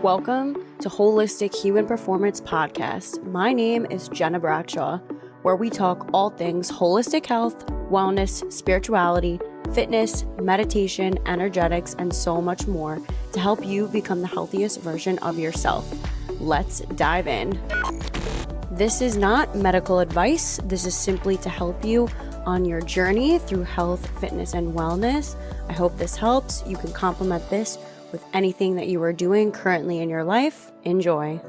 Welcome to Holistic Human Performance Podcast. My name is Gena Bradshaw, where we talk all things holistic health, wellness, spirituality, fitness, meditation, energetics, and so much more to help you become the healthiest version of yourself. Let's dive in. This is not medical advice. This is simply to help you on your journey through health, fitness, and wellness. I hope this helps. You can complement this with anything that you are doing currently in your life. Enjoy.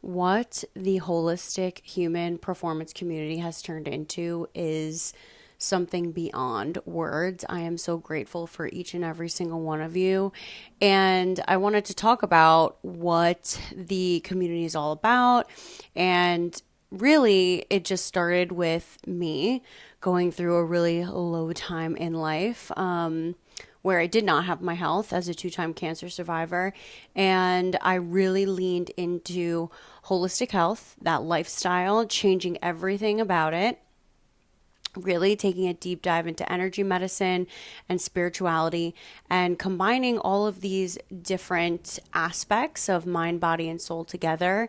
What the holistic human performance community has turned into is something beyond words. I am so grateful for each and every single one of you. And I wanted to talk about what the community is all about. And really, it just started with me going through a really low time in life, where I did not have my health as a 2-time cancer survivor. And I really leaned into holistic health, that lifestyle, changing everything about it. Really taking a deep dive into energy medicine and spirituality and combining all of these different aspects of mind, body, and soul together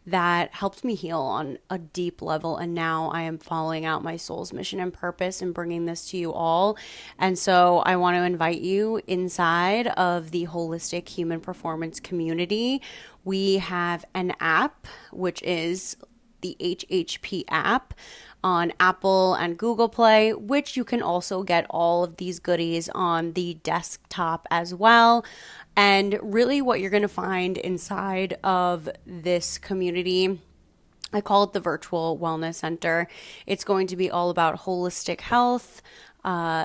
that helped me heal on a deep level. And now I am following out my soul's mission and purpose and bringing this to you all. And so I want to invite you inside of the holistic human performance community. We have an app, which is the HHP app on Apple and Google Play, which you can also get all of these goodies on the desktop as well. And really what you're going to find inside of this community, I call it the Virtual Wellness Center. It's going to be all about holistic health,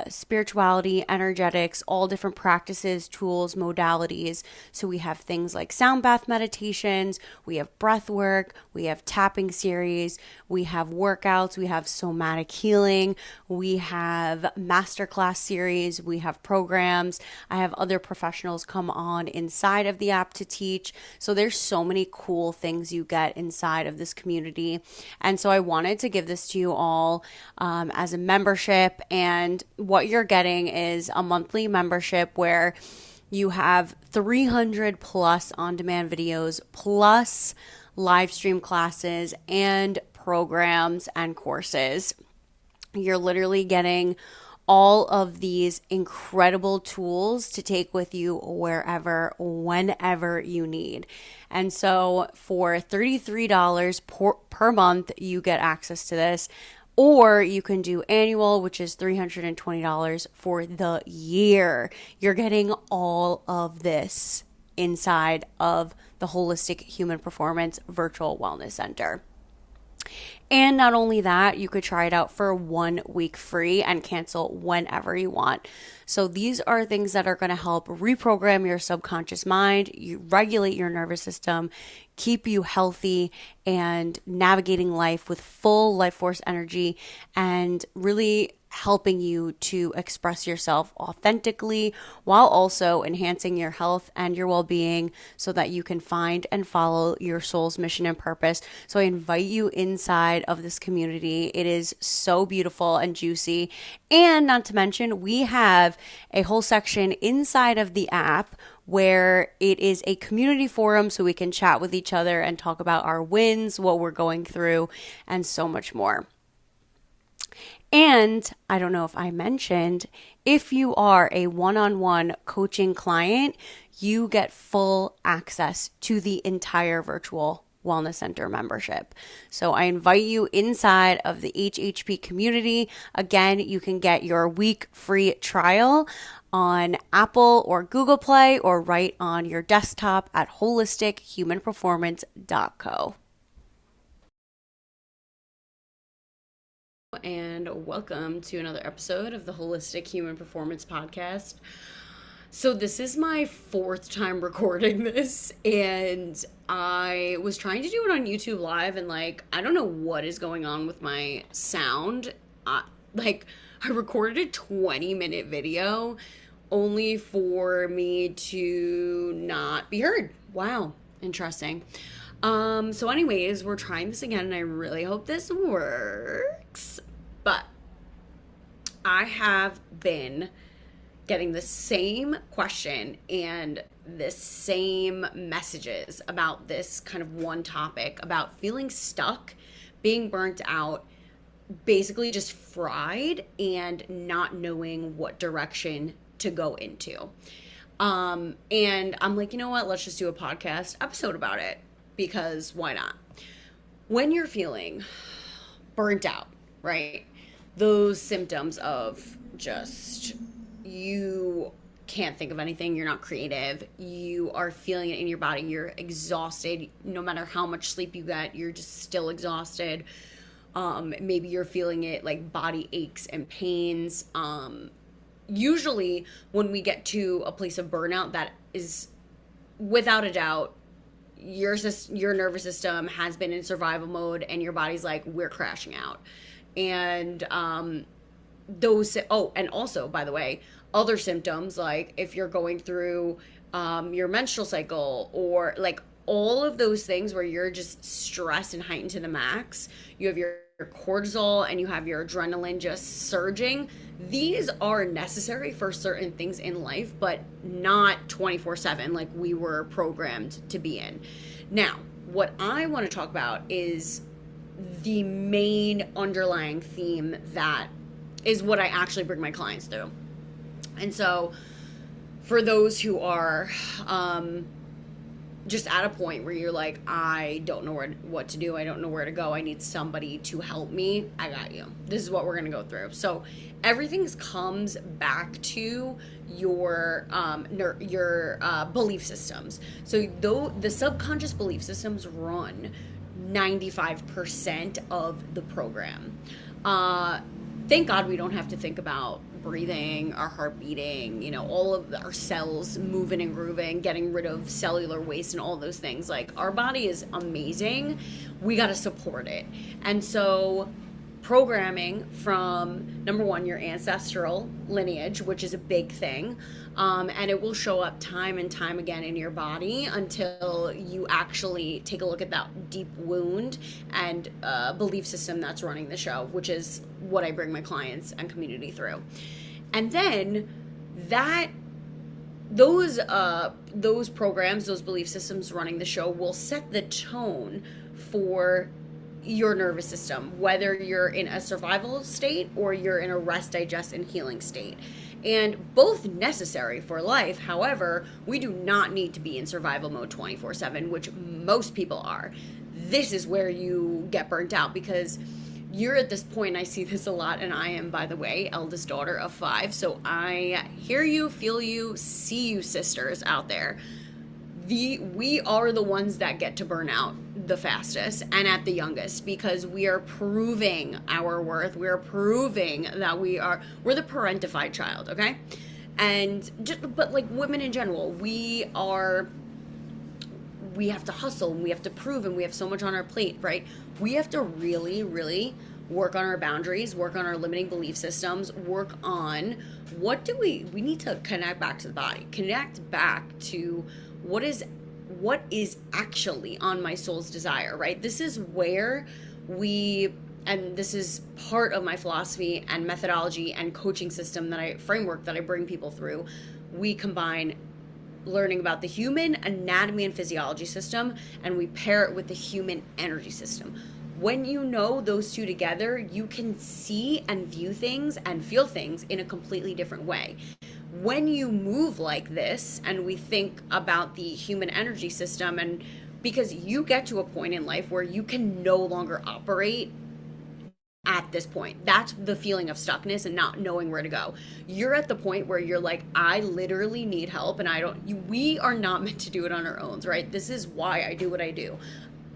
spirituality, energetics, all different practices, tools, modalities. So we have things like sound bath meditations, we have breath work, we have tapping series, we have workouts, we have somatic healing, we have masterclass series, we have programs. I have other professionals come on inside of the app to teach. So there's so many cool things you get inside of this community. And so I wanted to give this to you all as a membership. And what you're getting is a monthly membership where you have 300 plus on-demand videos, plus live stream classes and programs and courses. You're literally getting all of these incredible tools to take with you wherever, whenever you need. And so for $33 per month, you get access to this. Or you can do annual, which is $320 for the year. You're getting all of this inside of the Holistic Human Performance Virtual Wellness Center. And not only that, you could try it out for 1 week free and cancel whenever you want. So these are things that are going to help reprogram your subconscious mind, you regulate your nervous system, keep you healthy and navigating life with full life force energy, and really helping you to express yourself authentically while also enhancing your health and your well-being so that you can find and follow your soul's mission and purpose. So I invite you inside of this community. It is so beautiful and juicy. And not to mention, we have a whole section inside of the app where it is a community forum so we can chat with each other and talk about our wins, what we're going through, and so much more. And I don't know if I mentioned, if you are a one-on-one coaching client, you get full access to the entire Virtual Wellness Center membership. So I invite you inside of the HHP community. Again, you can get your week free trial on Apple or Google Play or right on your desktop at holistichumanperformance.co. And welcome to another episode of the Holistic Human Performance Podcast. So this is my 4th time recording this, and I was trying to do it on YouTube Live, and I don't know what is going on with my sound. I recorded a 20-minute video only for me to not be heard. Wow, interesting. So anyways, we're trying this again, and I really hope this works. But I have been getting the same question and the same messages about this kind of one topic about feeling stuck, being burnt out, basically just fried, and not knowing what direction to go into. And I'm like, you know what? Let's just do a podcast episode about it because why not? When you're feeling burnt out, right? Those symptoms of just you can't think of anything, you're not creative, you are feeling it in your body, you're exhausted, no matter how much sleep you get, you're just still exhausted. Maybe you're feeling it like body aches and pains. Usually, when we get to a place of burnout, that is without a doubt your nervous system has been in survival mode and your body's like, we're crashing out. And those, oh, and also, by the way, other symptoms, like if you're going through your menstrual cycle, or like all of those things where you're just stressed and heightened to the max, you have your cortisol and you have your adrenaline just surging. These are necessary for certain things in life, but not 24/7 like we were programmed to be in. Now, what I want to talk about is the main underlying theme that is what I actually bring my clients through. And so, for those who are just at a point where you're like, I don't know what to do, I don't know where to go, I need somebody to help me, I got you. This is what we're gonna go through. So everything comes back to your belief systems. So though the subconscious belief systems run 95% of the program. Thank God we don't have to think about breathing, our heart beating, all of our cells moving and grooving, getting rid of cellular waste and all those things. Like, our body is amazing. We got to support it. And so programming from, number one, your ancestral lineage, which is a big thing. And it will show up time and time again in your body until you actually take a look at that deep wound and belief system that's running the show, which is what I bring my clients and community through. And then those programs, those belief systems running the show will set the tone for your nervous system, whether you're in a survival state or you're in a rest, digest, and healing state. And both necessary for life. However, we do not need to be in survival mode 24/7, which most people are. This is where you get burnt out, because you're at this point, and I see this a lot, and I am, by the way, eldest daughter of 5, so I hear you, feel you, see you, sisters out there. We are the ones that get to burn out the fastest and at the youngest, because we are proving our worth. We are proving that we're the parentified child, okay? But like women in general, we have to hustle and we have to prove, and we have so much on our plate, right? We have to really, really work on our boundaries, work on our limiting belief systems, work on we need to connect back to the body, connect back to what is actually on my soul's desire, right? This is where and this is part of my philosophy and methodology and coaching system framework that I bring people through. We combine learning about the human anatomy and physiology system, and we pair it with the human energy system. When you know those two together, you can see and view things and feel things in a completely different way. When you move like this, and we think about the human energy system, and because you get to a point in life where you can no longer operate at this point, that's the feeling of stuckness and not knowing where to go. You're at the point where you're like, I literally need help, and we are not meant to do it on our own, right? This is why I do what I do.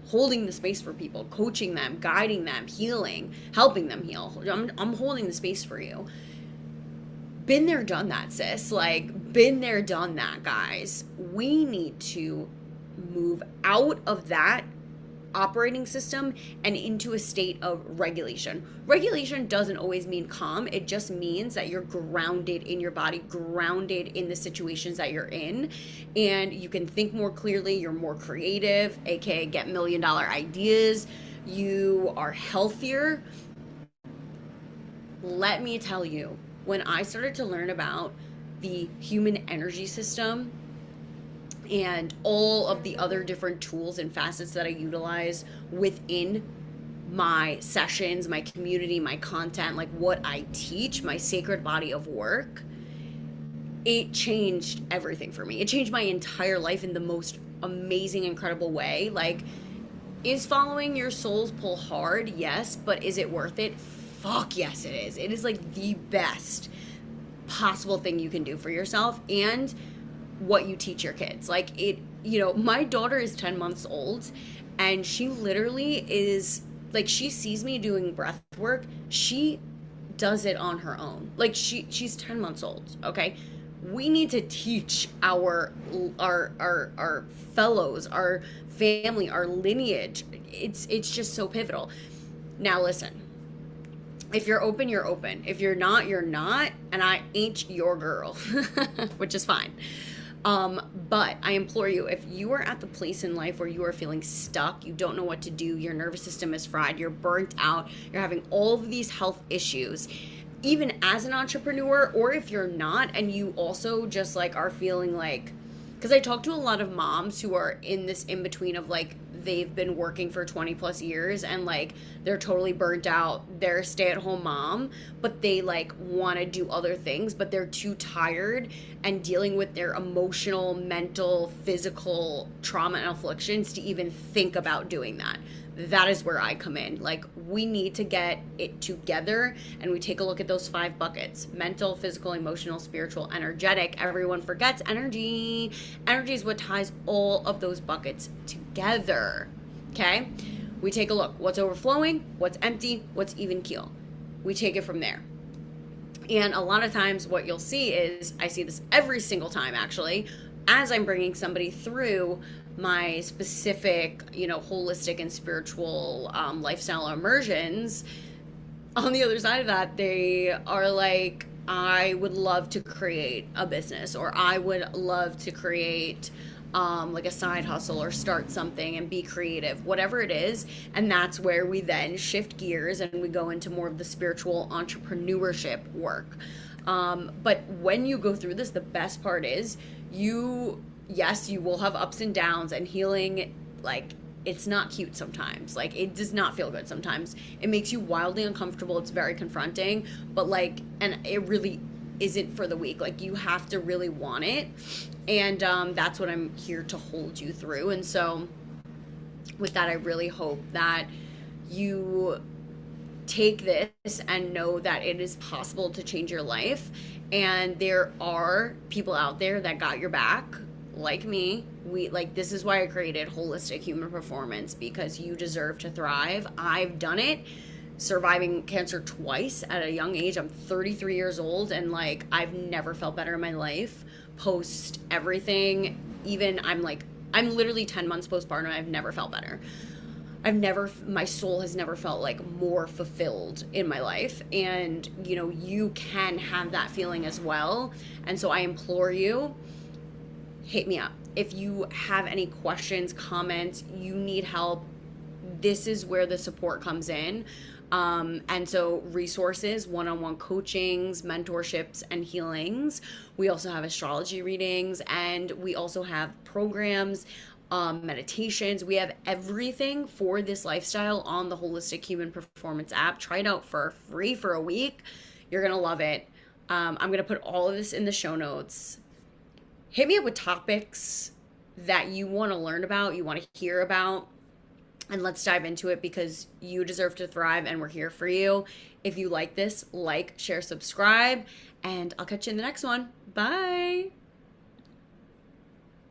Holding the space for people, coaching them, guiding them, healing, helping them heal. I'm holding the space for you. Been there, done that, sis. Like, been there, done that, guys. We need to move out of that operating system and into a state of regulation. Regulation doesn't always mean calm. It just means that you're grounded in your body, grounded in the situations that you're in, and you can think more clearly. You're more creative, aka get $1 million ideas. You are healthier. let me tell you, when I started to learn about the human energy system and all of the other different tools and facets that I utilize within my sessions, my community, my content, like what I teach, my sacred body of work, it changed everything for me. It changed my entire life in the most amazing, incredible way. Like, is following your soul's pull hard? Yes, but is it worth it? Fuck yes, it is. It is like the best possible thing you can do for yourself and what you teach your kids. Like, it, my daughter is 10 months old, and she literally is like, she sees me doing breath work. She does it on her own. Like, she's 10 months old, okay? We need to teach our fellows, our family, our lineage. It's just so pivotal. Now listen, if you're open, you're open. If you're not, you're not, and I ain't your girl, which is fine. But I implore you, if you are at the place in life where you are feeling stuck, you don't know what to do, your nervous system is fried, you're burnt out, you're having all of these health issues, even as an entrepreneur, or if you're not, and you also just like are feeling like, because I talk to a lot of moms who are in this in between of like, they've been working for 20 plus years and like they're totally burnt out, they're a stay-at-home mom, but they like want to do other things, but they're too tired and dealing with their emotional, mental, physical trauma and afflictions to even think about doing that. That is where I come in. Like, we need to get it together, and we take a look at those 5 buckets: mental, physical, emotional, spiritual, energetic. Everyone forgets energy. Energy is what ties all of those buckets together. Okay? We take a look. What's overflowing? What's empty? What's even keel? We take it from there. And a lot of times what you'll see is, I see this every single time actually, as I'm bringing somebody through my specific, holistic and spiritual lifestyle immersions, on the other side of that, they are like, I would love to create a business, or I would love to create like a side hustle or start something and be creative, whatever it is. And that's where we then shift gears and we go into more of the spiritual entrepreneurship work. But when you go through this, the best part is yes, you will have ups and downs, and healing, like, it's not cute sometimes. Like, it does not feel good sometimes. It makes you wildly uncomfortable. It's very confronting, but like, and it really isn't for the weak. Like, you have to really want it. And that's what I'm here to hold you through. And so with that, I really hope that you take this and know that it is possible to change your life. And there are people out there that got your back, like me. This is why I created Holistic Human Performance, because you deserve to thrive. I've done it, surviving cancer twice at a young age. I'm 33 years old, and like, I've never felt better in my life post everything. Even I'm literally 10 months postpartum. I've never felt better. My soul has never felt like more fulfilled in my life. And you can have that feeling as well. And so I implore you, hit me up. If you have any questions, comments, you need help, this is where the support comes in. And so resources, one-on-one coachings, mentorships, and healings. We also have astrology readings, and we also have programs, meditations. We have everything for this lifestyle on the Holistic Human Performance app. Try it out for free for a week. You're going to love it. I'm going to put all of this in the show notes. Hit me up with topics that you want to learn about, you want to hear about, and let's dive into it, because you deserve to thrive and we're here for you. If you like this, like, share, subscribe, and I'll catch you in the next one. Bye.